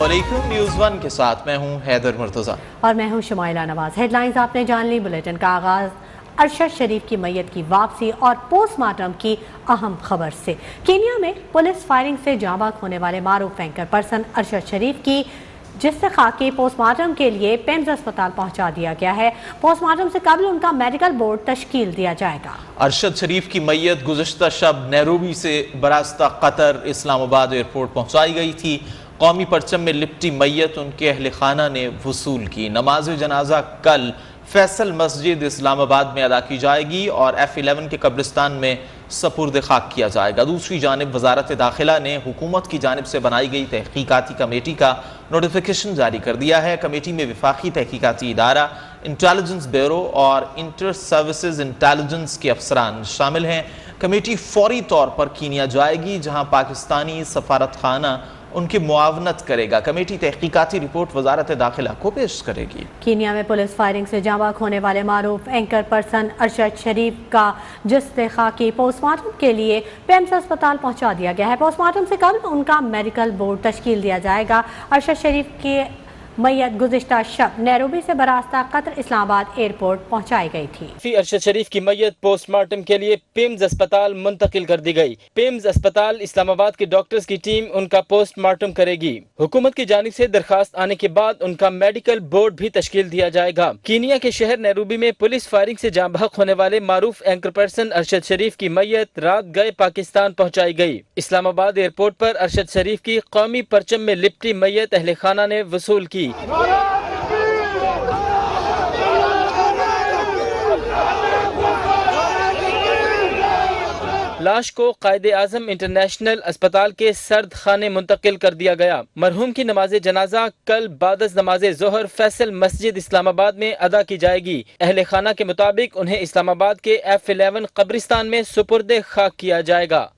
वालेकुम, news one के साथ मैं हूं हैदर मुर्तज़ा और मैं हूं शुमाइला नवाज। हेडलाइंस आपने जान ली। बुलेटिन का आगाज अरशद शरीफ की मैयत की वापसी और पोस्टमार्टम की अहम खबर से। कीनिया में पुलिस फायरिंग से जांबाक होने वाले मारूफ एंकर पर्सन अरशद शरीफ की जिससे खाकी पोस्टमार्टम के लिए पेम्स अस्पताल पहुंचा दिया गया है। पोस्टमार्टम से कबल उनका मेडिकल बोर्ड तश्कील दिया जाएगा। अरशद शरीफ की मैयत गुज़श्ता शब नैरोबी से बरास्ता कतर इस्लामाबाद एयरपोर्ट पहुंचाई गई थी। कौमी परचम में लिपटी मैयत उनके अहल खाना ने वसूल की। नमाज जनाजा कल फैसल मस्जिद इस्लामाबाद में अदा की जाएगी और F11 के कब्रिस्तान में सपुर्द खाक किया जाएगा। दूसरी जानिब वजारत दाखिला ने हुकूमत की जानिब से बनाई गई तहकीकाती कमेटी का नोटिफिकेशन जारी कर दिया है। कमेटी में वफाकी तहकीकाती इदारा, इंटेलिजेंस ब्यूरो और इंटर सर्विसेज इंटेलिजेंस के अफसरान शामिल हैं। कमेटी फौरी तौर पर कीनिया जाएगी जहाँ पाकिस्तानी सफारत खाना उनकी मुआवनत करेगा। कमेटी तहकीकाती रिपोर्ट वजारत दाखिला को पेश करेगी। कीनिया में पुलिस फायरिंग से जांबाक होने वाले मारूफ एंकर पर्सन अरशद शरीफ का जिस्म खाकी पोस्टमार्टम के लिए पेम्स अस्पताल पहुंचा दिया गया है। पोस्टमार्टम से कबल उनका मेडिकल बोर्ड तश्कील दिया जाएगा। अरशद शरीफ की मैयत गुज़िश्ता शब नैरोबी से बरास्ता कतर इस्लामाबाद एयरपोर्ट पहुंचाई गई थी। अरशद शरीफ की मैयत पोस्टमार्टम के लिए पेम्स अस्पताल मुंतकिल कर दी गई। पेम्स अस्पताल इस्लामाबाद के डॉक्टर्स की टीम उनका पोस्टमार्टम करेगी। हुकूमत की जानिब से दरखास्त आने के बाद उनका मेडिकल बोर्ड भी तश्कील दिया जाएगा। कीनिया के शहर नैरोबी में पुलिस फायरिंग से जाँ बहक होने वाले मारूफ एंकर पर्सन अरशद शरीफ की मैयत रात गए पाकिस्तान पहुँचाई गई। इस्लामाबाद एयरपोर्ट पर अरशद शरीफ की कौमी परचम में लिपटी मैयत अहले खाना ने वसूल की। लाश को कायदे आजम इंटरनेशनल अस्पताल के सर्द खाने मुंतकिल कर दिया गया। मरहूम की नमाज जनाजा कल बादस नमाज जोहर फैसल मस्जिद इस्लामाबाद में अदा की जाएगी। अहले खाना के मुताबिक उन्हें इस्लामाबाद के F11 कब्रिस्तान में सुपुर्दे खाक किया जाएगा।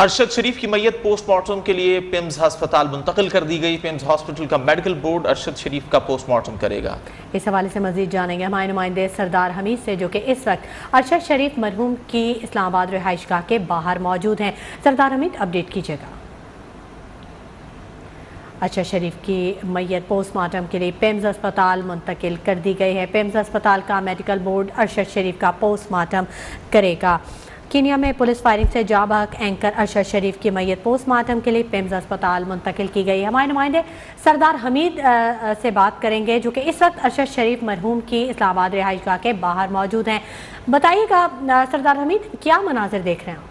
अरशद शरीफ की मैयत पोस्टमार्टम के लिए पेम्स अस्पताल मुंतकिल कर दी गई। पेम्स हॉस्पिटल का मेडिकल बोर्ड अरशद शरीफ का पोस्टमार्टम करेगा। इस हवाले से मजीद जानेंगे हमारे नुमाइंदे सरदार हमीद से, जो कि इस वक्त अरशद शरीफ मरहूम की इस्लामाबाद रिहाइशगाह के बाहर मौजूद हैं। सरदार हमीद, अपडेट कीजिएगा। अरशद शरीफ की मैयत पोस्टमार्टम के लिए पेम्स अस्पताल मुंतकिल कर दी गई है। पेम्स अस्पताल का मेडिकल बोर्ड अरशद शरीफ का पोस्टमार्टम करेगा। कीनिया में पुलिस फायरिंग से जाँ बहक एंकर अरशद शरीफ की मैयत पोस्टमार्टम के लिए पेम्स अस्पताल मुंतकिल की गई। हमारे नुमाइंदे सरदार हमीद से बात करेंगे, जो कि इस वक्त अरशद शरीफ मरहूम की इस्लामाबाद रिहाइशगाह के बाहर मौजूद हैं। बताइएगा सरदार हमीद, क्या मनाजिर देख रहे हैं आप?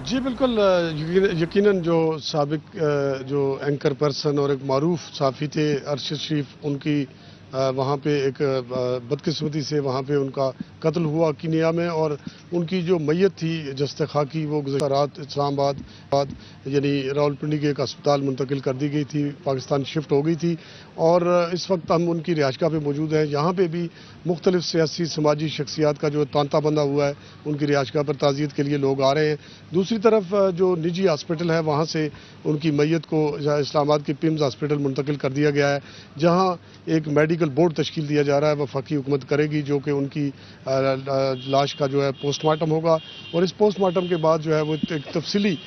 जी बिल्कुल, यकीनन जो साबिक जो एंकर पर्सन और एक मारूफ साफ़ी थे अरशद शरीफ, उनकी वहाँ पे एक बदकिस्मती से वहाँ पे उनका कत्ल हुआ कीनिया में, और उनकी जो मैयत थी जस्ते खाकी वो गुज़श्ता रात इस्लामाबाद यानी रावलपिंडी के एक अस्पताल मुंतकिल कर दी गई थी, पाकिस्तान शिफ्ट हो गई थी। और इस वक्त हम उनकी रिहाइशगाह पे मौजूद हैं। यहाँ पे भी मुख्तलिफ सियासी समाजी शख्सियात का जो तांता बंधा हुआ है, उनकी रिहाइशगाह पर ताज़ियत के लिए लोग आ रहे हैं। दूसरी तरफ जो निजी हॉस्पिटल है, वहाँ से उनकी मैयत को इस्लामाबाद के पिम्स हॉस्पिटल मुंतकिल कर दिया गया है, जहाँ एक मेडिकल बोर्ड तश्कील दिया जा रहा है। वफाकी हुकूमत करेगी, जो कि उनकी लाश का जो है पोस्टमार्टम होगा, और इस पोस्टमार्टम के बाद जो है वो एक तफसीली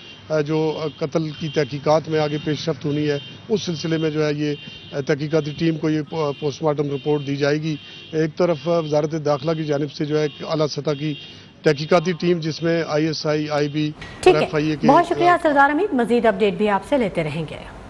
जो कत्ल की तहकीकात में आगे पेशरफ्त होनी है, उस सिलसिले में जो है ये तहकीकाती टीम को ये पोस्टमार्टम रिपोर्ट दी जाएगी। एक तरफ वजारत दाखिला की जानिब से जो है आला सतह की तहकीकाती टीम, जिसमें ISI, IB और FIA के। बहुत शुक्रिया सरदार हमीद, मजीद अपडेट भी आपसे लेते रहेंगे।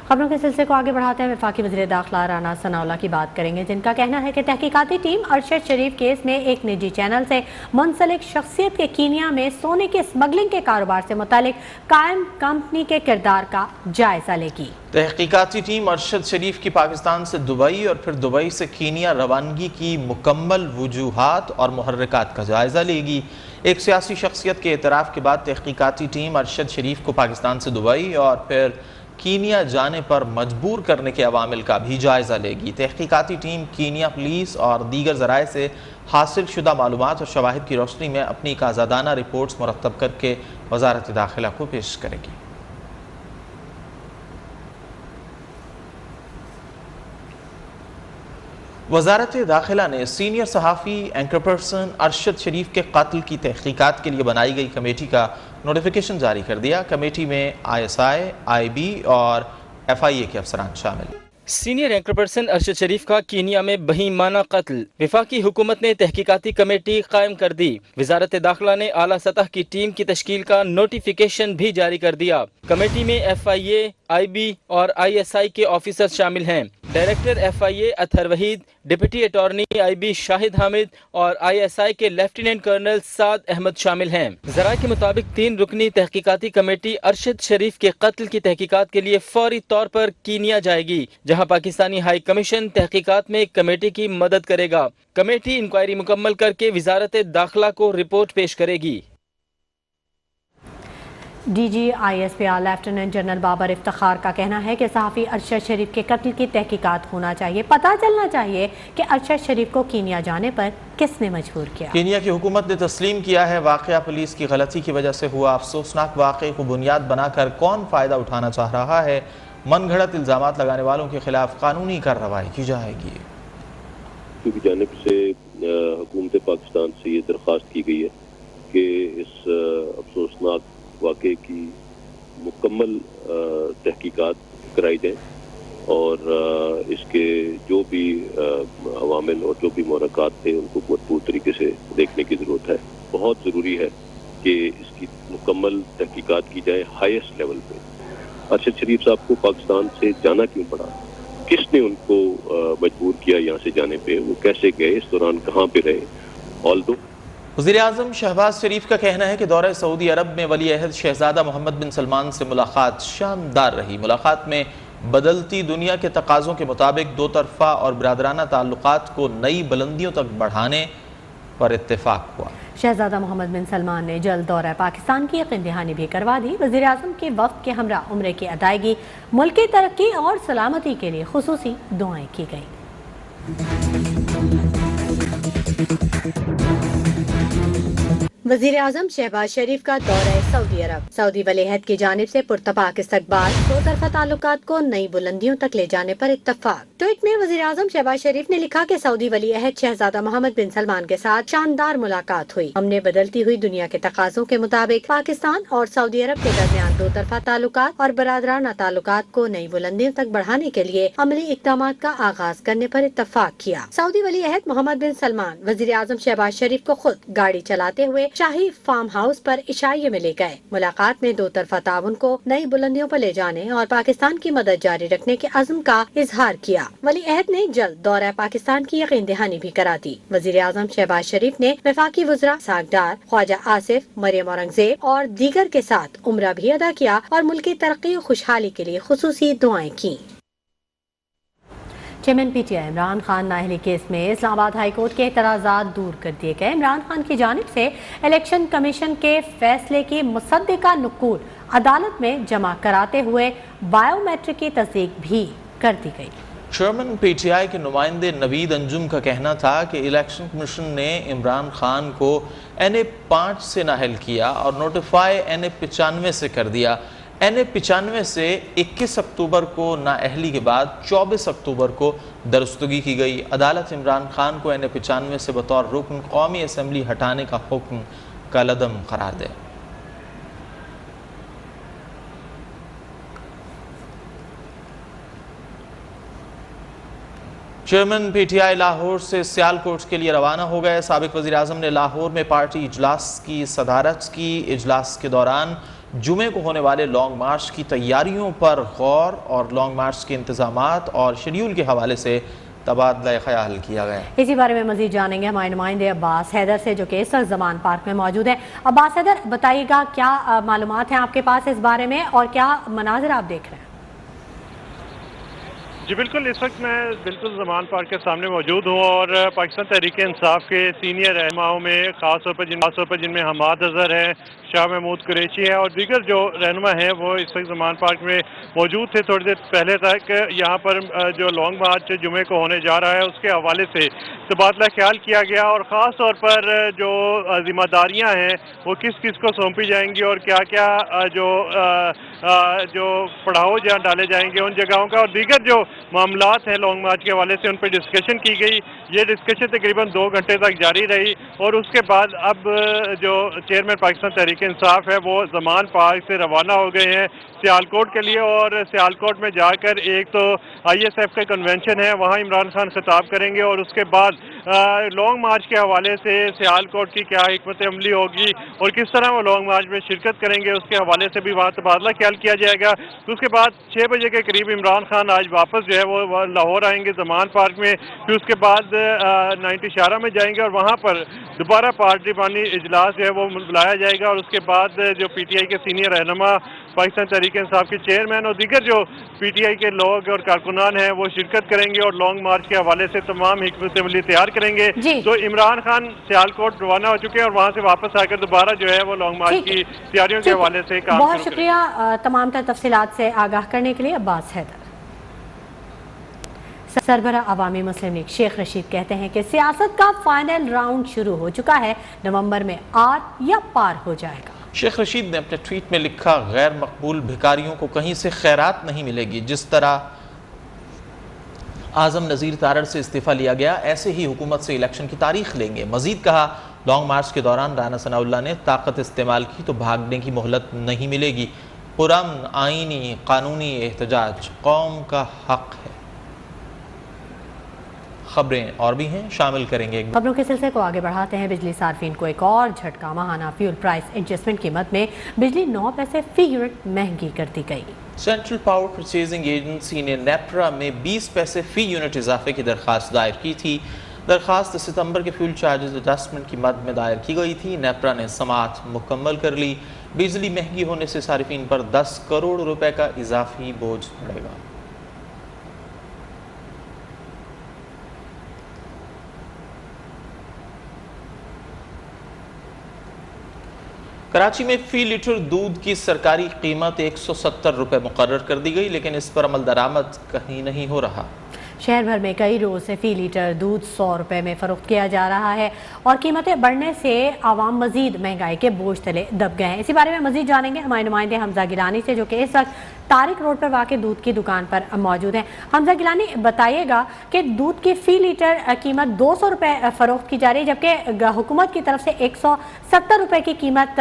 खबरों के सिलसिले को आगे बढ़ाते हैं वफाकी वज़ीर दाखिला राना सनाउल्लाह की बात करेंगे, जिनका कहना है कि तहकीकाती टीम अरशद शरीफ केस में एक निजी चैनल से मुंसलिक शख्सियत के कीनिया में सोने के स्मगलिंग के कारोबार से मुतालिक कायम कंपनी के किरदार का जायजा लेगी। तहकीकाती टीम अरशद शरीफ की पाकिस्तान से दुबई और फिर दुबई से कीनिया रवानगी की मुकम्मल वजूहात और मुहर्रिकात का जायजा लेगी। एक सियासी शख्सियत के एतराफ़ के बाद तहकीकाती टीम अरशद शरीफ को पाकिस्तान से दुबई और फिर कीनिया जाने पर मजबूर करने के अवामिल का भी जायज़ा लेगी। तहकीकाती टीम कीनिया पुलिस और दीगर ज़राए से हासिल शुदा मालूमात और शवाहिद की रोशनी में अपनी एक आज़ादाना रिपोर्ट्स मुरतब करके वजारत दाखिला को पेश करेगी। वजारत दाखिला ने सीनियर सहाफ़ी एंकर पर्सन अरशद शरीफ के कत्ल की तहकीकात के लिए बनाई गई कमेटी का नोटिफिकेशन जारी कर दिया। कमेटी में ISI, IB और FIA के अफसरान शामिल। सीनियर एंकर पर्सन अरशद शरीफ का कीनिया में बहीमाना कत्ल। विफाकी हुकूमत ने तहकीकाती कमेटी कायम कर दी। वजारत दाखिला ने आला सतह की टीम की तश्कील का नोटिफिकेशन भी जारी कर दिया। कमेटी में FIA, IB और ISI के ऑफिसर शामिल हैं। Director FIA Athar Waheed, deputy attorney IB Shahid Hamid और ISI के लेफ्टिनेंट कर्नल साद अहमद शामिल हैं। जराये के मुताबिक 3 रुकनी तहकीकाती कमेटी अरशद शरीफ के कत्ल की तहकीकात के लिए फौरी तौर पर कीनिया जाएगी, जहाँ पाकिस्तानी हाई कमीशन तहकीकात में कमेटी की मदद करेगा। कमेटी इंक्वायरी मुकम्मल करके वजारत दाखिला को रिपोर्ट पेश करेगी। DG ISPR lieutenant general Babar Iftikhar का कहना है कि सहाफ़ी अरशद शरीफ के कत्ल की तहकीकात होना चाहिए। पता चलना चाहिए कि अरशद शरीफ को कीनिया जाने पर किसने मजबूर किया। कीनिया की हुकूमत ने तस्लीम किया है वाक़या पुलिस की गलती की वजह से हुआ। अफसोसनाक वाक़े को बुनियाद बनाकर कौन फ़ायदा उठाना चाह रहा है। मन घड़त इल्ज़ामात लगाने वालों के खिलाफ कानूनी कार्रवाई की जाएगी। की जानिब से हुकूमत पाकिस्तान से ये दरख्वास्त की गई है कि इस अफसोसनाक वाक़े की मुकम्मल तहकीकात कराई जाए और इसके जो भी अवामिल और जो भी मुहर्रिकात थे उनको भरपूर तरीके से देखने की ज़रूरत है। बहुत ज़रूरी है कि इसकी मुकम्मल तहकीकात की जाए हाईएस्ट लेवल पे। अरशद शरीफ साहब को पाकिस्तान से जाना क्यों पड़ा, किसने उनको मजबूर किया यहाँ से जाने पे, वो कैसे गए, इस दौरान कहाँ पे रहे। ऑल्दो वज़ीर-ए-आज़म शहबाज शरीफ का कहना है कि दौरे सऊदी अरब में वली अहद शहजादा मोहम्मद बिन सलमान से मुलाकात शानदार रही। मुलाकात में बदलती दुनिया के तकाज़ों के मुताबिक दो तरफ़ा और बिरादराना ताल्लुकात को नई बुलंदियों तक बढ़ाने पर इत्तेफाक हुआ। शहजादा मोहम्मद बिन सलमान ने जल्द दौरा पाकिस्तान की यकीन दहानी भी करवा दी। वज़ीर-ए-आज़म के वफ़द के हमरा उम्रे की अदायगी, मुल्क की तरक्की और सलामती के लिए खुसूसी दुआएं की गई। वज़ीर आज़म शहबाज शरीफ का दौरा सऊदी अरब। सऊदी वलीअहद की जानिब से पुरतपाक इस्तकबाल, दो तरफा ताल्लुकात को नई बुलंदियों तक ले जाने पर इत्तफाक। ट्वीट में वज़ीर आज़म शहबाज शरीफ ने लिखा कि सऊदी वलीअहद शहजादा मोहम्मद बिन सलमान के साथ शानदार मुलाकात हुई। हमने बदलती हुई दुनिया के तकाज़ों के मुताबिक पाकिस्तान और सऊदी अरब के दरमियान दो तरफा ताल्लुकात और बरादराना ताल्लुकात को नई बुलंदियों तक बढ़ाने के लिए अमली इक़दाम का आगाज करने पर इत्तफाक किया। सऊदी वलीअहद मोहम्मद बिन सलमान वज़ीर आज़म शहबाज शरीफ को खुद गाड़ी चलाते हुए शाही फार्म हाउस पर इशाइये में ले गए। मुलाकात में दो तरफा ताउन को नई बुलंदियों पर ले जाने और पाकिस्तान की मदद जारी रखने के अज़्म का इजहार किया। वलीअहद ने जल्द दौरा पाकिस्तान की यकीन दहानी भी करा दी। वज़ीर आज़म शहबाज शरीफ ने वफाकी वज़रा सागदार, ख्वाजा आसिफ, मरियम औरंगजेब और दीगर के साथ उम्रा भी अदा किया और मुल्क की तरक्की और खुशहाली के लिए खुसूसी दुआएं की। चेयरमैन PTI इमरान खान नाअहली केस में इस्लामाबाद हाई कोर्ट के एतराज़ात दूर कर दिए गए। इमरान खान की जानिब से इलेक्शन कमीशन के फैसले की मुसद्दिका नुकूल अदालत में जमा कराते हुए बायोमेट्रिक की तस्दीक भी कर दी गई। चेयरमैन PTI के नुमाइंदे नवीद अंजुम का कहना था कि इलेक्शन कमीशन ने इमरान खान को NA 5 से नाअहल किया और नोटिफाई NA 95 से कर दिया। NA 95 से 21 अक्टूबर को नाअहली के बाद 24 अक्टूबर को दरस्तगी की गई। अदालत इमरान खान को NA 95 से बतौर रुकन कौमी असम्बली हटाने का हुक्म कलअदम करार दे। चेयरमैन PTI लाहौर से सियालकोट के लिए रवाना हो गए। साबिक वज़ीर आज़म ने लाहौर में पार्टी इजलास की सदारत की। इजलास के दौरान जुमे को होने वाले लॉन्ग मार्च की तैयारियों पर गौर और लॉन्ग मार्च के इंतजामात और शेड्यूल के हवाले से तबादला ख्याल किया गया। इसी बारे में मजीद जानेंगे हमारे नुमाइंदे अब्बास हैदर से, जो कि इस वक्त ज़मान पार्क में मौजूद है। अब्बास हैदर, बताइएगा क्या मालूमात हैं आपके पास इस बारे में और क्या मनाजिर आप देख रहे हैं? जी बिल्कुल, इस वक्त मैं बिल्कुल ज़मान पार्क के सामने मौजूद हूँ और पाकिस्तान तहरीक इंसाफ के सीनियर रहनुमाओं में ख़ास तौर पर जिनमें हमाद अज़हर हैं, शाह महमूद कुरैशी हैं और दीगर जो रहनुमा हैं वो इस वक्त ज़मान पार्क में मौजूद थे। थोड़ी देर पहले तक यहाँ पर जो लॉन्ग मार्च जुमे को होने जा रहा है उसके हवाले से तबादला ख्याल किया गया और ख़ास तौर पर जो जिम्मेदारियाँ हैं वो किस किस को सौंपी जाएंगी और क्या क्या जो पड़ाव जहाँ डाले जाएंगे उन जगहों का और दीगर जो मामलात हैं लॉन्ग मार्च के हवाले से, उन पर डिस्कशन की गई। ये डिस्कशन तकरीबन 2 घंटे तक जारी रही और उसके बाद अब जो चेयरमैन पाकिस्तान तहरीक इंसाफ है वो ज़मान पार्क से रवाना हो गए हैं सियालकोट के लिए, और सियालकोट में जाकर एक तो ISF का कन्वेंशन है, वहाँ इमरान खान खिताब करेंगे और उसके बाद लॉन्ग मार्च के हवाले से सियालकोट की क्या हिकमत अमली होगी और किस तरह वो लॉन्ग मार्च में शिरकत करेंगे, उसके हवाले से भी वहाँ तबादला ख्याल किया जाएगा। तो उसके बाद 6 बजे के करीब इमरान खान आज वापस जो है वो लाहौर आएंगे ज़मान पार्क में, फिर उसके बाद 90 शारा में जाएंगे और वहाँ पर दोबारा पार्लिमानी इजलास जो है वो बुलाया जाएगा और उसके बाद जो PTI के सीनियर रहनुमा, पाकिस्तान तहरीक इंसाफ के चेयरमैन और दीगर जो PTI के लोग और कारकुनान हैं वो शिरकत करेंगे और लॉन्ग मार्च के हवाले से तमाम हिकमत अमली तैयार करेंगे। तो इमरान खान सियालकोट रवाना हो चुके हैं और वहाँ से वापस आकर दोबारा जो है वो लॉन्ग मार्च की तैयारियों के हवाले से काम। बहुत शुक्रिया तमाम तर तफसीलात से आगाह करने के लिए अब्बास हैदर। सरबरा अवामी मुस्लिम लीग शेख रशीद कहते हैं कि सियासत का फाइनल राउंड शुरू हो चुका है, नवंबर में आर या पार हो जाएगा। शेख रशीद ने अपने ट्वीट में लिखा, गैर मकबूल भिखारियों को कहीं से खैरात नहीं मिलेगी। जिस तरह आजम नज़ीर तारड़ से इस्तीफ़ा लिया गया, ऐसे ही हुकूमत से इलेक्शन की तारीख लेंगे। मजीद कहा, लॉन्ग मार्च के दौरान राना सनाउल्लाह ने ताकत इस्तेमाल की तो भागने की मोहलत नहीं मिलेगी। पुरअमन आईनी कानूनी एहतजाज कौम का हक है। खबरें और भी हैं, शामिल करेंगे। खबरों के सिलसिले को आगे बढ़ाते हैं। बिजली सार्फिन को एक और झटका, माहाना फ्यूल प्राइस एडजस्टमेंट कीमत में बिजली 9 पैसे फी यूनिट महंगी कर दी गई। सेंट्रल पावर परचेजिंग एजेंसी ने नेपरा में 20 पैसे फी यूनिट इजाफे की दरख्वास्त दायर की थी। दरख्वास्त सितंबर के फ्यूल चार्जेस एडजस्टमेंट की मद में दायर की गई थी। नेपरा ने समाअत मुकम्मल कर ली। बिजली महंगी होने से सार्फिन पर 10 करोड़ रुपए का इजाफी बोझ पड़ेगा। कराची में फी लीटर दूध की सरकारी कीमत 170 रुपये मुकर्रर कर दी गई, लेकिन इस पर अमल दरामद कहीं नहीं हो रहा। शहर भर में कई रोज से फी लीटर दूध 100 रुपये में फरोख्त किया जा रहा है और कीमतें बढ़ने से आवाम मजीद महंगाई के बोझ तले दब गए हैं। इसी बारे में मजीद जानेंगे हमारे नुमाइंदे हमजा गिलानी से, जो कि इस वक्त तारिक रोड पर वाक़ दूध की दुकान पर मौजूद हैं। हमजा गिलानी, बताइएगा कि दूध की फी लीटर कीमत 200 रुपये फरोख्त की जा रही है, जबकि हुकूमत की तरफ से 170 रुपये की कीमत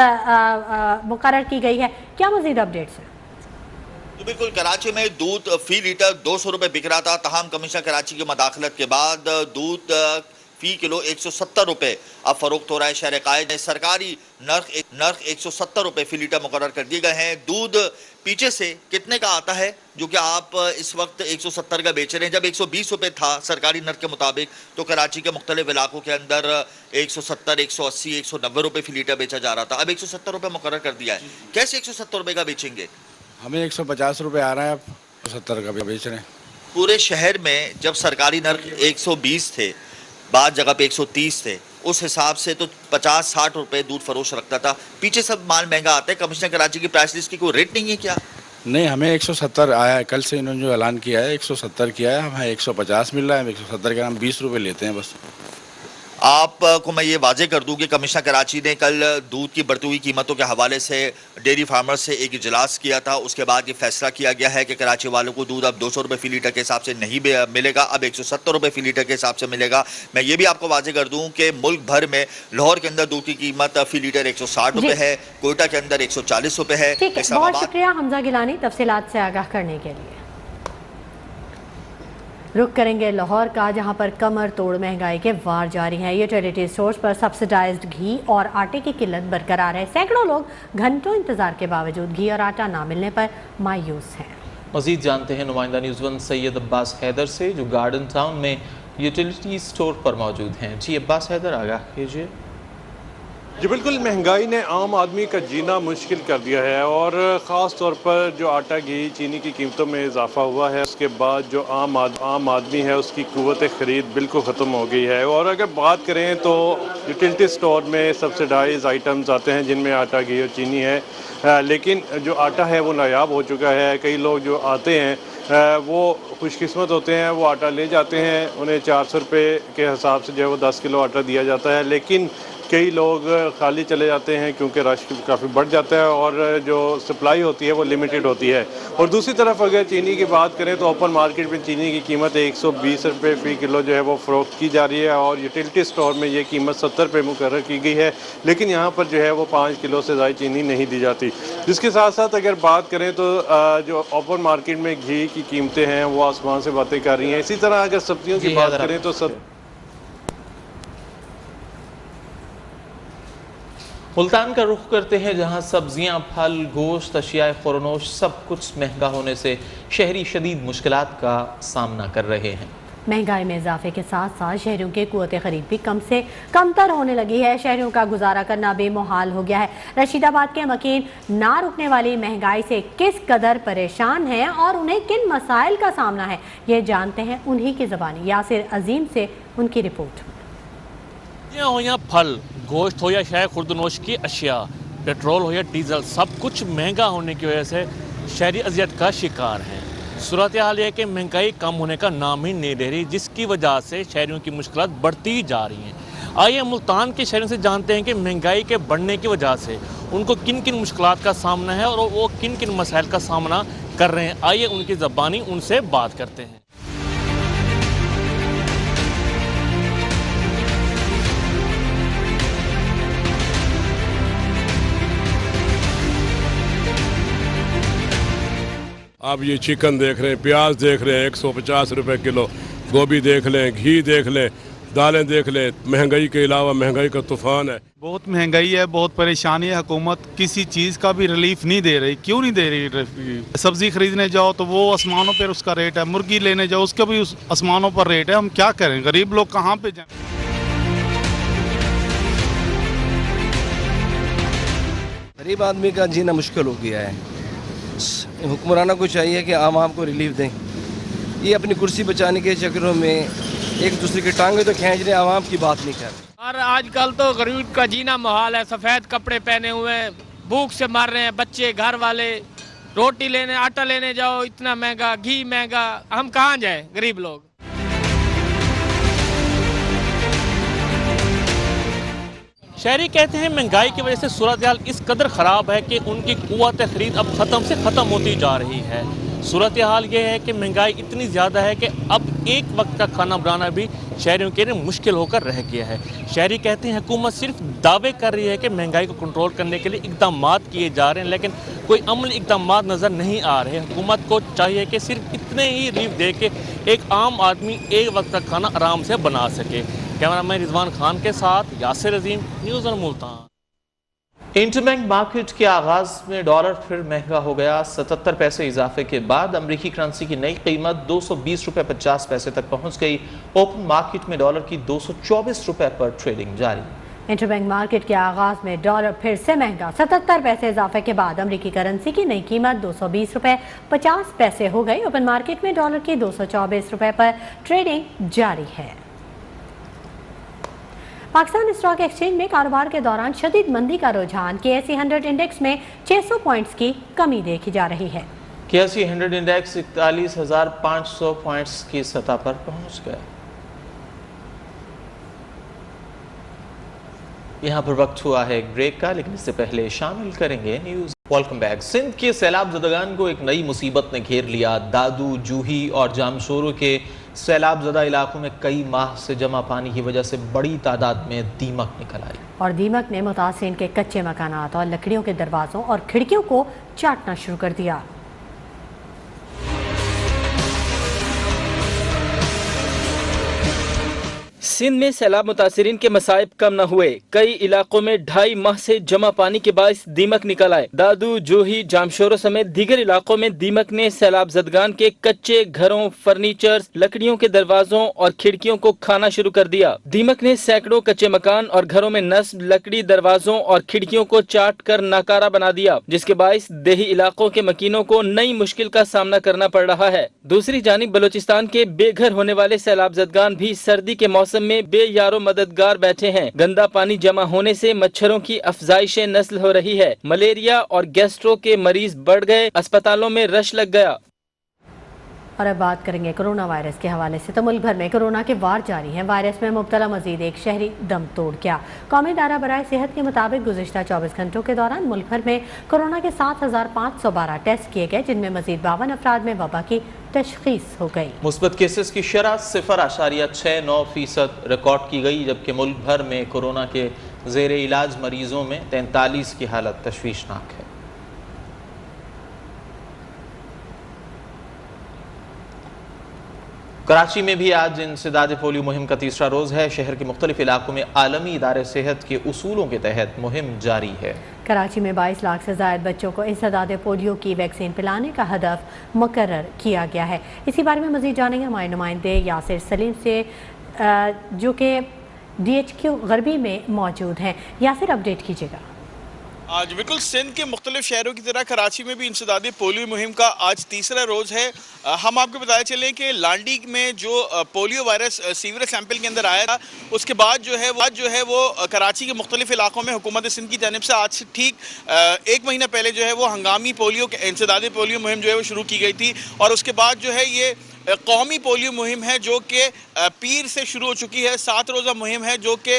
मुकर्रर की गई है। क्या मजीद अपडेट्स हैं? तो बिल्कुल, कराची में दूध फी लीटर 200 रुपये बिक रहा था, तमाम कमिश्नर कराची की मदाखलत के बाद दूध फी किलो 170 रुपये अब फरोख्त हो रहा है। शहर कायद ने सरकारी नर्ख 170 रुपये फी लीटर मुकर्रर कर दिए गए हैं। दूध पीछे से कितने का आता है जो कि आप इस वक्त 170 का बेच रहे हैं? जब 120 रुपये था सरकारी नर्ख के मुताबिक, तो कराची के मुख्तलिफ इलाकों के अंदर 170, 180, 190 रुपये फी लीटर बेचा जा रहा था। अब 170 रुपये मुकर्रर कर दिया है। कैसे 170 रुपये का बेचेंगे? हमें 150 रुपये आ रहा है, अब 70 का बेच रहे हैं। पूरे शहर में जब सरकारी नर्ख 120 थे, बाद जगह पे 130 थे, उस हिसाब से तो 50-60 रुपए दूध फरोश रखता था। पीछे सब माल महंगा आता है। कमिश्नर कराची की प्राइस लिस्ट की कोई रेट नहीं है क्या? नहीं, हमें 170 आया है। कल से इन्होंने जो ऐलान किया है 170 किया है, हमें 150 मिल रहा है। 170 का हम 20 रुपये लेते हैं बस। आपको मैं ये वाजे कर दूं कि कमिश्नर कराची ने कल दूध की बढ़ती हुई कीमतों के हवाले से डेयरी फार्मर से एक इजलास किया था। उसके बाद ये फैसला किया गया है कि कराची वालों को दूध अब 200 रुपये फी लीटर के हिसाब से नहीं मिलेगा, अब 170 रुपये फी लीटर के हिसाब से मिलेगा। मैं ये भी आपको वाजे कर दूं कि मुल्क भर में लाहौर के अंदर दूध की कीमत फी लीटर 160 रुपये है, कोयटा के अंदर 140 रुपये है। बहुत शुक्रिया हमजा गिलानी तफसीलात से आगाह करने के लिए। रुक करेंगे लाहौर का, जहां पर कमर तोड़ महंगाई के वार जारी है। यूटिलिटी स्टोर्स पर सब्सिडाइज्ड घी और आटे की किल्लत बरकरार है। सैकड़ों लोग घंटों इंतजार के बावजूद घी और आटा ना मिलने पर मायूस हैं। मजीद जानते हैं नुमाइंदा न्यूज़ 1 सैयद अब्बास हैदर से, जो गार्डन टाउन में यूटिलिटी स्टोर पर मौजूद हैं। जी अब्बास हैदर, आगाह कीजिए। जी बिल्कुल, महंगाई ने आम आदमी का जीना मुश्किल कर दिया है और ख़ास तौर पर जो आटा, घी, चीनी की कीमतों में इजाफा हुआ है, उसके बाद जो आम आदमी है उसकी कुव्वत ख़रीद बिल्कुल ख़त्म हो गई है। और अगर बात करें तो यूटिलिटी स्टोर में सब्सिडाइज आइटम्स आते हैं जिनमें आटा, घी और चीनी है, लेकिन जो आटा है वो नायाब हो चुका है। कई लोग जो आते हैं वो खुशकिस्मत होते हैं, वो आटा ले जाते हैं, उन्हें 400 रुपये के हिसाब से जो है वो 10 किलो आटा दिया जाता है, लेकिन कई लोग खाली चले जाते हैं क्योंकि रश काफ़ी बढ़ जाता है और जो सप्लाई होती है वो लिमिटेड होती है। और दूसरी तरफ अगर चीनी की बात करें तो ओपन मार्केट में चीनी की कीमत 120 रुपये फ़ी किलो जो है वो फ़रोख्त की जा रही है और यूटिलिटी स्टोर में ये कीमत 70 रुपये मुकर्रर की गई है, लेकिन यहाँ पर जो है वो 5 किलो से ज़्यादा चीनी नहीं दी जाती। जिसके साथ साथ अगर बात करें तो जो ओपन मार्केट में घी की कीमतें हैं वो आसमान से बातें कर रही हैं। इसी तरह अगर सब्जियों की बात करें तो मुल्तान का रुख करते हैं, जहां सब्जियां, फल, गोश्त, अशियाए ख़ुरनोश सब कुछ महंगा होने से शहरी शदीद मुश्किलात का सामना कर रहे हैं। महंगाई में इजाफे के साथ साथ शहरियों की कुव्वत खरीद भी कम से कमतर होने लगी है। शहरियों का गुजारा करना बेमुहाल हो गया है। रशीदाबाद के मकीन ना रुकने वाली महंगाई से किस कदर परेशान हैं और उन्हें किन मसाइल का सामना है, ये जानते हैं उन्हीं की ज़बानी। यासिर अजीम से उनकी रिपोर्ट। हो या फल, गोश्त हो या शायद खुर्दनोश की अशिया, पेट्रोल हो या डीजल, सब कुछ महंगा होने की वजह से शहरी अजियत का शिकार हैं। सूरत हाल यह है कि महंगाई कम होने का नाम ही नहीं ले रही, जिसकी वजह से शहरियों की मुश्किलात बढ़ती जा रही हैं। आइए मुल्तान के शहरों से जानते हैं कि महंगाई के बढ़ने की वजह से उनको किन किन मुश्किलात का सामना है और वो किन किन मसाइल का सामना कर रहे हैं। आइए उनकी ज़बानी उनसे बात करते हैं। आप ये चिकन देख रहे हैं, प्याज देख रहे हैं 150 रुपए किलो, गोभी देख लें, घी देख लें, दालें देख लें। महंगाई के अलावा महंगाई का तूफान है। बहुत महंगाई है, बहुत परेशानी है। हुकूमत किसी चीज़ का भी रिलीफ नहीं दे रही। क्यों नहीं दे रही? सब्जी खरीदने जाओ तो वो आसमानों पर उसका रेट है, मुर्गी लेने जाओ उसका भी उस आसमानों पर रेट है। हम क्या करें? गरीब लोग कहाँ पे जाएं? गरीब आदमी का जीना मुश्किल हो गया है। हुक्मरानों को चाहिए कि आवाम को रिलीफ दें। ये अपनी कुर्सी बचाने के चक्करों में एक दूसरे की टांगें तो खींच रहे, आवाम की बात नहीं कर रहे। और आजकल तो गरीब का जीना मुहाल है। सफ़ेद कपड़े पहने हुए हैं, भूख से मर रहे हैं बच्चे, घर वाले। रोटी लेने, आटा लेने जाओ इतना महंगा, घी महंगा, हम कहाँ जाए गरीब लोग। शहरी कहते हैं महंगाई की वजह से सूरत हाल इस कदर ख़राब है कि उनकी कुव्वत खरीद अब ख़त्म से ख़त्म होती जा रही है। सूरत हाल ये है कि महंगाई इतनी ज़्यादा है कि अब एक वक्त का खाना बनाना भी शहरियों के लिए मुश्किल होकर रह गया है। शहरी कहते हैं हुकूमत सिर्फ दावे कर रही है कि महंगाई को कंट्रोल करने के लिए इक़दाम किए जा रहे हैं, लेकिन कोई अमली इक़दाम नज़र नहीं आ रहे। हुकूमत को चाहिए कि सिर्फ इतने ही रिलीफ दे के एक आम आदमी एक वक्त का खाना आराम से बना सके। कैमरामैन रिजवान खान के साथ यासिर अजीम, न्यूज़ मुल्तान। इंटरबैंक मार्केट के आगाज में डॉलर फिर महंगा हो गया। 77 पैसे इजाफे के बाद अमरीकी करेंसी की नई कीमत 220 रुपये 50 पैसे तक पहुंच गई। ओपन मार्केट में डॉलर की 224 रुपये पर ट्रेडिंग जारी। इंटरबैंक मार्केट के आगाज में डॉलर फिर से महंगा। 77 पैसे इजाफे के बाद अमरीकी करेंसी की नई कीमत 220 रुपये 50 पैसे हो गई। ओपन मार्केट में डॉलर की 224 रुपये पर ट्रेडिंग जारी है। पाकिस्तान स्टॉक एक्सचेंज में कारोबार के दौरान शदीद मंदी का रुझान। KSE 100 इंडेक्स में 600 पॉइंट्स की कमी देखी जा रही है। KSE 100 इंडेक्स 41,500 पॉइंट्स की सतह पर पहुंच गया। यहाँ पर वक्त हुआ है एक ब्रेक का, लेकिन इससे पहले शामिल करेंगे न्यूज़। Welcome back. सिंध के सैलाब ज़दगान को एक नई मुसीबत ने घेर लिया। दादू, जूही और जामशोरो के सैलाब ज़दा इलाकों में कई माह से जमा पानी की वजह से बड़ी तादाद में दीमक निकल आई और दीमक ने मुतासिरीन के कच्चे मकानात और लकड़ियों के दरवाजों और खिड़कियों को चाटना शुरू कर दिया। सिंध में सैलाब मुतासिरीन के मसाइब कम न हुए। कई इलाकों में 2.5 माह से जमा पानी के बायस दीमक निकल आए। दादू, जूही, जामशोरो समेत दीगर इलाकों में दीमक ने सैलाब ज़दगान के कच्चे घरों, फर्नीचर, लकड़ियों के दरवाजों और खिड़कियों को खाना शुरू कर दिया। दीमक ने सैकड़ों कच्चे मकान और घरों में नस्ब, लकड़ी, दरवाजों और खिड़कियों को चाट कर नाकारा बना दिया, जिसके बायस देही इलाकों के मकीनों को नई मुश्किल का सामना करना पड़ रहा है। दूसरी जानिब बलोचिस्तान के बेघर होने वाले सैलाब ज़दगान भी सर्दी के मौसम में बेयारो मददगार बैठे हैं। गंदा पानी जमा होने से मच्छरों की अफजाइश नस्ल हो रही है। मलेरिया और गैस्ट्रो के मरीज बढ़ गए। अस्पतालों में रश लग गया। और अब बात करेंगे कोरोना वायरस के हवाले से। तो मुल्क भर में कोरोना के वार जारी हैं। वायरस में मुब्तला मजीद एक शहरी दम तोड़ गया। कौमी इदारा बराए सेहत के मुताबिक गुज़िश्ता 24 घंटों के दौरान मुल्क भर में कोरोना के 7,512 टेस्ट किए गए, जिनमें मजीद 52 अफराद में वबा की तशखीस हो गई। मुस्बत केसेस की शरह 0.69% रिकॉर्ड की गई, जबकि मुल्क भर में कोरोना के ज़ेर इलाज मरीजों में 43 की हालत तशवीशनाक है। कराची में भी आज इंसदाद पोलियो मुहिम का तीसरा रोज़ है। शहर के मुख्तलिफ इलाकों में आलमी इदारे सेहत के उसूलों के तहत मुहिम जारी है। कराची में 22 लाख से ज़ायद बच्चों को इंसदाद पोलियो की वैक्सीन पिलाने का हदफ मुकर्रर किया गया है। इसी बारे में मज़ीद जानेंगे हमारे नुमाइंदे यासिर सलीम से, जो कि DHQ गरबी में मौजूद हैं। यासिर, अपडेट कीजिएगा। आज बिल्कुल सिंध के मुख्तलिफ शहरों की तरह कराची में भी इंसदादी पोलियो मुहिम का आज तीसरा रोज़ है। हम आपको बताया चलें कि लांडी में जो पोलियो वायरस सीवरेज सैंपल के अंदर आया था, उसके बाद जो है वो कराची के मुख्तलिफ इलाकों में हुकूमत सिंध की जानिब से आज से ठीक 1 महीना पहले जो है वो हंगामी पोलियो इंसदादी पोलियो मुहिम जो है वो शुरू की गई थी। और उसके बाद जो है ये कौमी पोलियो मुहिम है जो कि पीर से शुरू हो चुकी है। 7 रोज़ा मुहिम है जो कि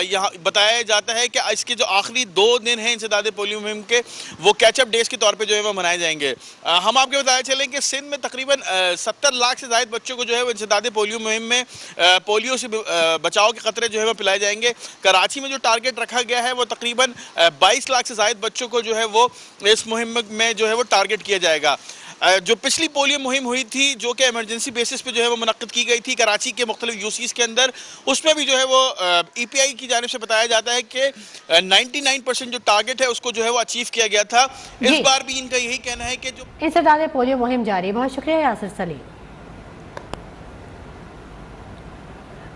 यहाँ बताया जाता है कि इसके जो आखिरी 2 दिन हैं इंसदाद पोलियो मुहिम के, वो कैचअप डेज के तौर पे जो है वो मनाए जाएंगे। हम आपको बताया चलें कि सिंध में तकरीबन 70 लाख से ज़ायद बच्चों को जो है वो इंसदाद पोलियो मुहिम में पोलियो से बचाव के ख़तरे जो है वो पिलाए जाएंगे। कराची में जो टारगेट रखा गया है वो तकरीबन 22 लाख से ज़ायद बच्चों को जो है वो इस मुहिम में जो है वो टारगेट किया जाएगा। जो पिछली पोलियो मुहिम हुई थी जो कि इमरजेंसी बेसिस पे जो है वो मुनक्किद की गई थी कराची के मुख्तलिफ यूसीज के अंदर, उसमें भी जो है वो EPI की जानिब से बताया जाता है कि 99% जो टारगेट है उसको जो है वो अचीव किया गया था। इस बार भी इनका यही कहना है कि जो इंसदाद पोलियो मुहिम जारी। बहुत शुक्रिया यासिर सलीम।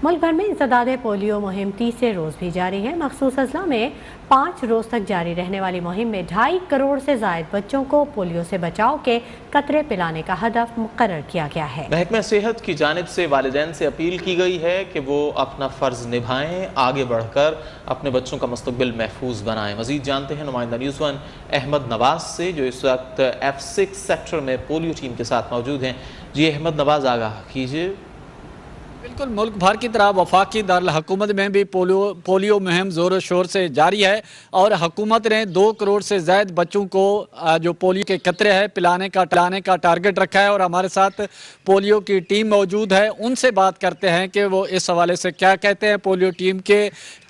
मुल्क भर में इंसदाद पोलियो मुहिम तीसरे रोज़ भी जारी है। मखसूस अजला में 5 रोज़ तक जारी रहने वाली मुहिम में 2.5 करोड़ से ज़ायद बच्चों को पोलियो से बचाव के कतरे पिलाने का हदफ मुकर्रर किया गया है। महकमा सेहत की जानिब से वालिदैन से अपील की गई है कि वो अपना फ़र्ज़ निभाएं, आगे बढ़कर अपने बच्चों का मुस्तकबिल महफूज बनाएं। मज़ीद जानते हैं नुमाइंदा न्यूज़ 1 अहमद नवाज़ से, जो इस वक्त F6 सेक्टर में पोलियो टीम के साथ मौजूद हैं। जी अहमद नवाज़, आगाह कीजिए। बिल्कुल, मुल्क भर की तरह वफाकी दारुल हुकूमत में भी पोलियो मुहिम ज़ोर शोर से जारी है और हुकूमत ने 2 करोड़ से ज़ायद बच्चों को जो पोलियो के कतरे हैं पिलाने का टारगेट रखा है। और हमारे साथ पोलियो की टीम मौजूद है, उनसे बात करते हैं कि वो इस हवाले से क्या कहते हैं। पोलियो टीम के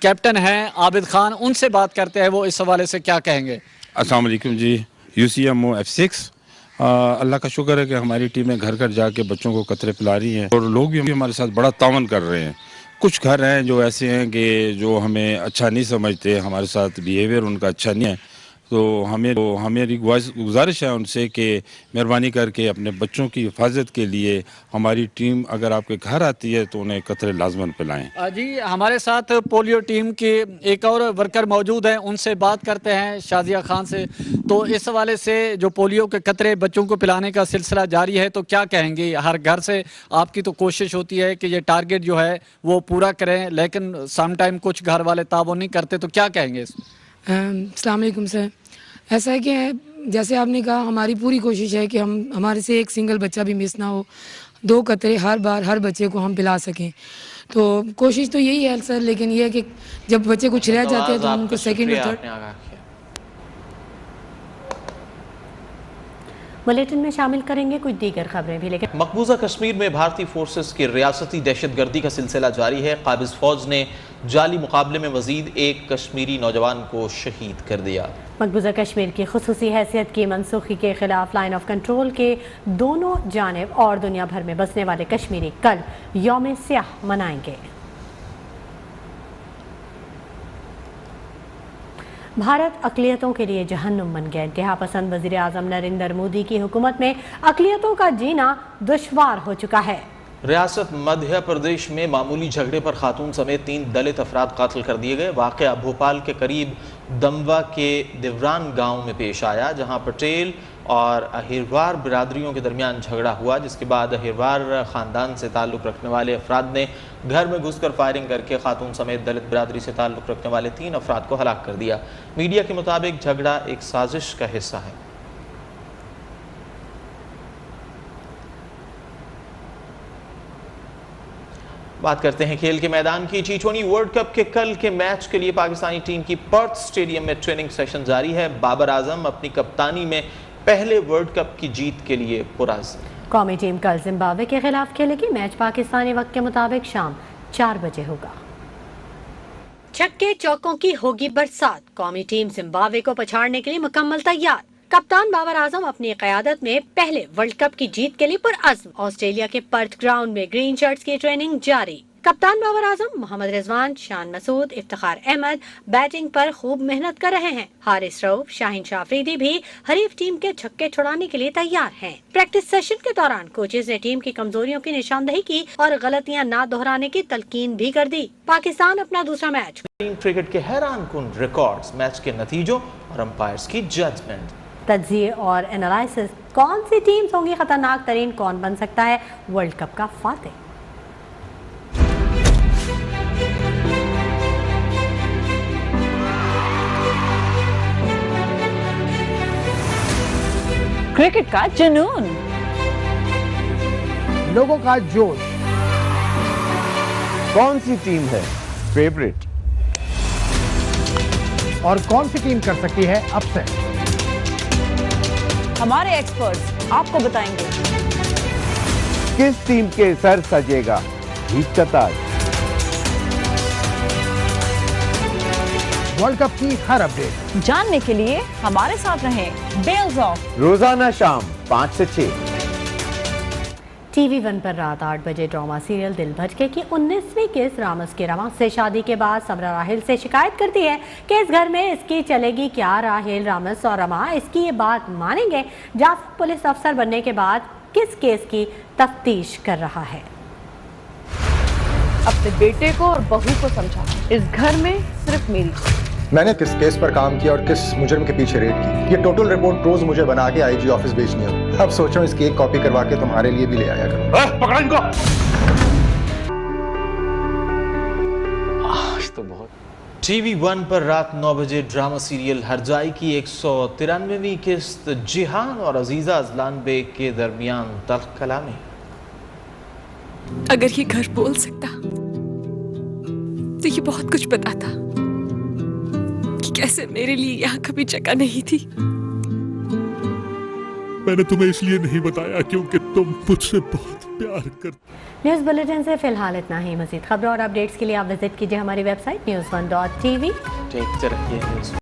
कैप्टन हैं आबिद खान, उनसे बात करते हैं वो इस हवाले से क्या कहेंगे। अस्सलाम वालेकुम जी। UCMO F6 अल्लाह का शुक्र है कि हमारी टीमें घर घर जाके बच्चों को कतरे पिला रही हैं और लोग भी हमारे साथ बड़ा तावन कर रहे हैं। कुछ घर हैं जो ऐसे हैं कि जो हमें अच्छा नहीं समझते, हमारे साथ बिहेवियर उनका अच्छा नहीं है, तो हमें गुजारिश है उनसे कि मेहरबानी करके अपने बच्चों की हिफाजत के लिए हमारी टीम अगर आपके घर आती है तो उन्हें कतरे लाजमन पिलाएं। जी, हमारे साथ पोलियो टीम के एक और वर्कर मौजूद हैं, उनसे बात करते हैं शाजिया खान से। तो इस हवाले से जो पोलियो के कतरे बच्चों को पिलाने का सिलसिला जारी है, तो क्या कहेंगे। हर घर से आपकी तो कोशिश होती है कि ये टारगेट जो है वो पूरा करें, लेकिन सम टाइम कुछ घर वाले ताबो नहीं करते, तो क्या कहेंगे। अस्सलाम वालेकुम सर, ऐसा है कि जैसे आपने कहा हमारी पूरी कोशिश है कि हमारे से एक सिंगल बच्चा भी मिस ना हो, 2 कतरे हर बार हर बच्चे को हम पिला सकें। तो कोशिश तो यही है सर, लेकिन ये है कि जब बच्चे कुछ रह जाते हैं तो उनको सेकंड और थर्ड बुलेटिन में शामिल करेंगे कुछ दीगर खबरें भी। लेकिन मकबूजा कश्मीर में भारतीय फोर्सेस की रियासती दहशतगर्दी का सिलसिला जारी है। काबिज फौज ने जाली मुकाबले में मजीद एक कश्मीरी नौजवान को शहीद कर दिया। मकबूजा कश्मीर की खुसूसी हैसियत की मनसूखी के खिलाफ लाइन ऑफ कंट्रोल के दोनों जानिब और दुनिया भर में बसने वाले कश्मीरी कल यौम स्याह मनाएंगे। भारत अक़लियतों के लिए जहन्नुम बन गया। इंतहा पसंद वज़ीर आज़म नरेंद्र मोदी की हुकूमत में अक़लियतों का जीना दुश्वार हो चुका है। रियासत मध्य प्रदेश में मामूली झगड़े पर खातून समेत 3 दलित अफराद कातिल कर दिए गए। वाक़या भोपाल के करीब दमवा के दिवरान गांव में पेश आया, जहां पटेल और अहिरवार बिरादरियों के दरमियान झगड़ा हुआ, जिसके बाद अहिरवार ख़ानदान से ताल्लुक़ रखने वाले अफराद ने घर में घुसकर फायरिंग करके खातून समेत दलित बिरादरी से ताल्लुक़ रखने वाले 3 अफराद को हलाक कर दिया। मीडिया के मुताबिक झगड़ा एक साजिश का हिस्सा है। बात करते हैं खेल के मैदान की। T20 वर्ल्ड कप के कल के मैच के लिए पाकिस्तानी टीम की पर्थ स्टेडियम में ट्रेनिंग सेशन जारी है। बाबर आजम अपनी कप्तानी में पहले वर्ल्ड कप की जीत के लिए पुरअज़्म। कौमी टीम कल जिम्बाब्वे के खिलाफ खेलेगी। मैच पाकिस्तानी वक्त के मुताबिक शाम 4 बजे होगा। छक्के चौकों की होगी बरसात। कौमी टीम जिम्बाब्वे को पछाड़ने के लिए मुकम्मल तैयार। कप्तान बाबर आजम अपनी क़यादत में पहले वर्ल्ड कप की जीत के लिए पुरअज़्म। ऑस्ट्रेलिया के पर्थ ग्राउंड में ग्रीन शर्ट्स की ट्रेनिंग जारी। कप्तान बाबर आजम, मोहम्मद रिजवान, शान मसूद, इफ्तिखार अहमद बैटिंग पर खूब मेहनत कर रहे हैं। हारिस रऊफ, शाहीन शाह अफरीदी भी हरीफ टीम के छक्के छुड़ाने के लिए तैयार हैं। प्रैक्टिस सेशन के दौरान कोचेज ने टीम की कमजोरियों की निशानदेही की और गलतियां न दोहराने की तलकीन भी कर दी। पाकिस्तान अपना दूसरा मैच। क्रिकेट के हैरान कुन रिकॉर्ड्स, मैच के नतीजों और अंपायर्स की जजमेंट। तज्जिए और एनालिसिस, कौन सी टीम्स होंगी खतरनाक तरीन, कौन बन सकता है वर्ल्ड कप का फातिह। क्रिकेट का जुनून, लोगों का जोश, कौन सी टीम है फेवरेट और कौन सी टीम कर सकती है अपसेट, हमारे एक्सपर्ट्स आपको बताएंगे। किस टीम के सर सजेगा जीत का ताज। वर्ल्ड कप की हर अपडेट जानने के लिए हमारे साथ रहें। बेल्स ऑफ रोजाना शाम 5 से 6 TV1 पर रात 8 बजे ड्रामा सीरियल दिल भटके की 19वीं किस्त रामस की रमा से शादी के बाद सबरा राहिल से शिकायत करती है कि इस घर में इसकी चलेगी क्या। राहिल, रामस और रमा इसकी ये बात मानेंगे। जाफर पुलिस अफसर बनने के बाद किस केस की तफ्तीश कर रहा है। अपने बेटे को और बहू को समझा, इस घर में सिर्फ मेरी। मैंने किस केस पर काम किया और किस मुजरिम के पीछे रेड की, ये टोटल रिपोर्ट रोज मुझे बना के IG ऑफिस भेजनी है। अब सोच रहा हूँ इसकी एक कॉपी करवा के तुम्हारे लिए भी ले आया करूँ। पकड़ा इनको। आज तो बहुत। TV1 पर रात 9 बजे ड्रामा सीरियल हरजाई की 193वीं किस्त जिहान और अजीजा अजलान बेग के दरमियान तल्ख कलामी। अगर ये घर बोल सकता तो ये बहुत कुछ बताता कि कैसे मेरे लिए यहाँ कभी जगह नहीं थी। मैंने तुम्हें इसलिए नहीं बताया क्योंकि तुम मुझसे बहुत प्यार करते। न्यूज़ बुलेटिन से फिलहाल इतना ही। मज़ीद खबरों और अपडेट्स के लिए आप विजिट कीजिए हमारी वेबसाइट news1.tv। देखते रहिए न्यूज़।